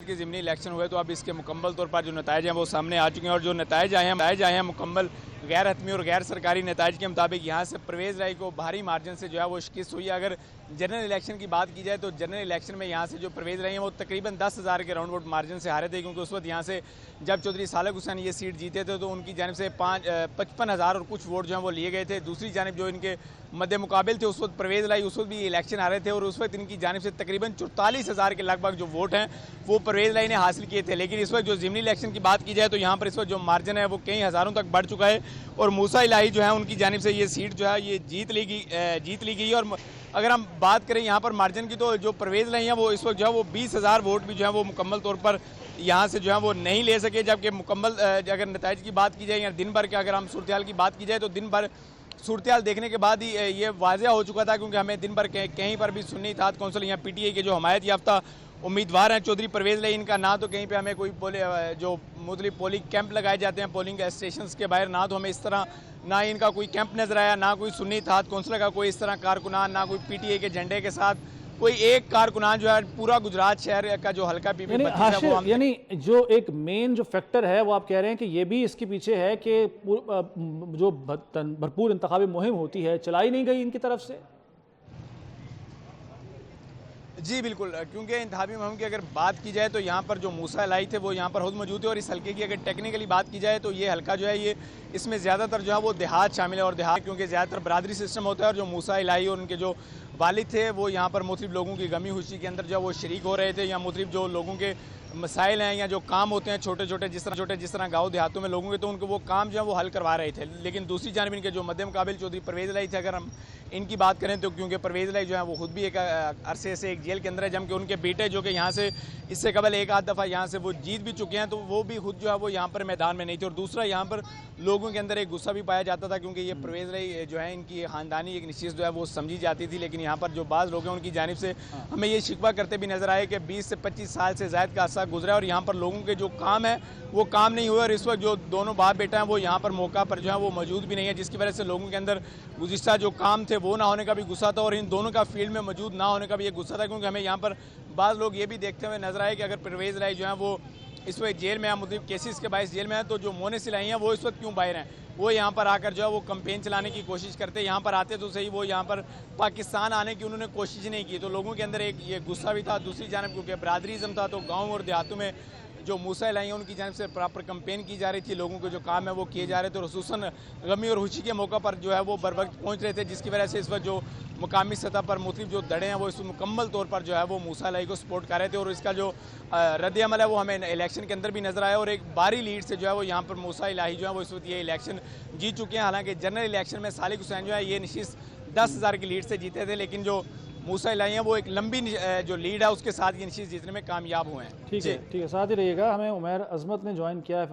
के ज़िमनी इलेक्शन हुए तो अब इसके मुकम्मल तौर पर जो नताइज हैं वो सामने आ चुके हैं और जो नताइज आए हैं मुकम्मल गैर हतमी और गैर सरकारी नताइज के मुताबिक यहाँ से परवेज़ राय को भारी मार्जिन से जो है वो शिकस्त हुई है। अगर जनरल इलेक्शन की बात की जाए तो जनरल इलेक्शन में यहाँ से जो परवेज़ राय हैं वो तकरीबन 10,000 के राउंड वोट मार्जिन से हारे थे, क्योंकि उस वक्त यहाँ से जब चौधरी सालक हुसैन ये सीट जीते थे तो उनकी जानिब से 55,000 और कुछ वोट जो हैं वो लिए गए थे। दूसरी जानिब जो इनके मद्दे मुकाबिल थे उस वक्त परवेज़ राय उस वक्त भी इलेक्शन आ रहे थे और उस वक्त इनकी जानिब से तकरीबन 44,000 के लगभग जो वोट हैं वो परवेज़ राय ने हासिल किए थे। लेकिन इस वक्त जो ज़िमनी इलेक्शन की बात की जाए तो यहाँ पर इस वक्त जो मार्जिन है वो कई हज़ारों तक बढ़ चुका है और मूसा इलाही जो है उनकी जानिब से ये सीट जो है ये जीत ली गई। और अगर हम बात करें यहाँ पर मार्जिन की तो जो परवेज़ राय हैं वो इस वक्त जो है वो 20,000 वोट भी जो है वो मुकम्मल तौर पर यहाँ से जो है वो नहीं ले सके, जबकि मुकम्मल अगर नताइज की बात की जाए या दिन भर के अगर हम सूरत हाल की बात की जाए तो दिन भर सूरत हाल देखने के बाद ही ये वाज़ेह हो चुका था, क्योंकि हमें दिन भर कहीं पर भी सुन्नी इत्तेहाद कौंसिल या PTI के जो हमायत याफ्ता उम्मीदवार हैं चौधरी परवेज़ राय, इनका ना तो कहीं पे हमें कोई जो मुख्तलिफ पोलिंग कैंप लगाए जाते हैं पोलिंग स्टेशन के बाहर, ना तो हमें इस तरह ना इनका कोई कैंप नजर आया, ना कोई सुन्नी इत्तेहाद कौंसिल का कोई इस तरह कारकुनान, ना कोई PTI के झंडे के साथ कोई एक कारकुनान जो है पूरा गुजरात शहर का जो हल्का यानी जो एक मेन जो फैक्टर है वो आप कह रहे हैं कि ये भी इसके पीछे है कि जो भरपूर इंतखाबी मुहिम होती है चलाई नहीं गई इनकी तरफ से। जी बिल्कुल, क्योंकि इंतखाबी मुहिम की अगर बात की जाए तो यहाँ पर जो मूसा इलाही थे वो यहाँ पर खुद मौजूद थे और इस हल्के की अगर टेक्निकली बात की जाए तो ये हल्का जो है ये इसमें ज़्यादातर जो है वो देहात शामिल है और देहात क्योंकि ज़्यादातर बरादरी सिस्टम होता है और जो मूसा इलाही और उनके जो वालिद थे वो यहाँ पर मुख्तलिफ लोगों की गमी खुशी के अंदर जो है वो शरीक हो रहे थे, या मुख्तलिफ जो लोगों के मसाइल हैं या जो काम होते हैं छोटे छोटे जिस तरह गाँव देहातों में लोगों के, तो उनको वो काम जो है वो हल करवा रहे थे। लेकिन दूसरी जानिब इनके जो मद्दे मुकाबिल चौधरी परवेज़ राय थे, अगर हम इनकी बात करें तो क्योंकि परवेज़ राय जो है वो खुद भी एक अरसे से एक जेल के अंदर है, जबकि उनके बेटे जो कि यहाँ से इससे कबल एक आध दफ़ा यहाँ से वो जीत भी चुके हैं तो वो भी खुद जो है वो यहाँ पर मैदान में नहीं थे। और दूसरा यहाँ पर लोगों के अंदर एक गुस्सा भी पाया जाता था, क्योंकि ये परवेज़ राय जो है इनकी ख़ानदानी एक निश्चित जो है वो समझी जाती थी, लेकिन यहाँ पर जो बाज़ लोग हैं उनकी जानिब से हमें ये शिकवा करते भी नजर आए कि 20 से 25 साल से ज़ायद का अरसा गुजरा और यहाँ पर लोगों के जो काम है वो काम नहीं हुआ और इस वक्त जो दोनों बाप बेटा हैं वो यहाँ पर मौका पर जो है वो मौजूद भी नहीं है, जिसकी वजह से लोगों के अंदर गुज़िश्ता जो काम थे वो ना होने का भी गुस्सा था और इन दोनों का फील्ड में मौजूद ना होने का भी एक गुस्सा था। क्योंकि हमें यहाँ पर बाज़ लोग ये भी देखते हुए नजर आए कि अगर परवेज़ राय जो है वो इस वक्त जेल में है, मतलब केसेस के बायस जेल में है, तो जो मोने सिलाई हैं वो इस वक्त क्यों बाहर हैं, वो यहाँ पर आकर जो है वो कैंपेन चलाने की कोशिश करते, यहाँ पर आते तो सही, वो यहाँ पर पाकिस्तान आने की उन्होंने कोशिश नहीं की। तो लोगों के अंदर एक ये गुस्सा भी था। दूसरी जानिब क्योंकि बरादरीज़म था तो गाँव और देहातों में जो मूसा इलाही हैं उनकी जानिब से प्रॉपर कैंपेन की जा रही थी, लोगों के जो काम है वो किए जा रहे थे और खुसूसन गमी और खुशी के मौका पर जो है वो बर वक्त पहुँच रहे थे, जिसकी वजह से इस वक्त जो मुकामी सतह पर मुख्तलिफ जो दड़े हैं वो इस मुकम्मल तौर पर जो है वो मूसा इलाही को सपोर्ट कर रहे थे और इसका जो रद्द अमल है वो हमें इलेक्शन के अंदर भी नजर आया और एक भारी लीड से जो है वो यहाँ पर मूसा इलाही जो है वो इस वक्त ये इलेक्शन जीत चुके हैं। हालांकि जनरल इलेक्शन में सालिक हुसैन जो है ये निश्चित 10,000 की लीड से जीते थे, लेकिन जो मूसा इलाही हैं वो एक लंबी जो लीड है उसके साथ ये निश्चित जीतने में कामयाब हुए हैं। ठीक है, साथ ही रहिएगा। हमें उमैर अजमत ने ज्वाइन किया है।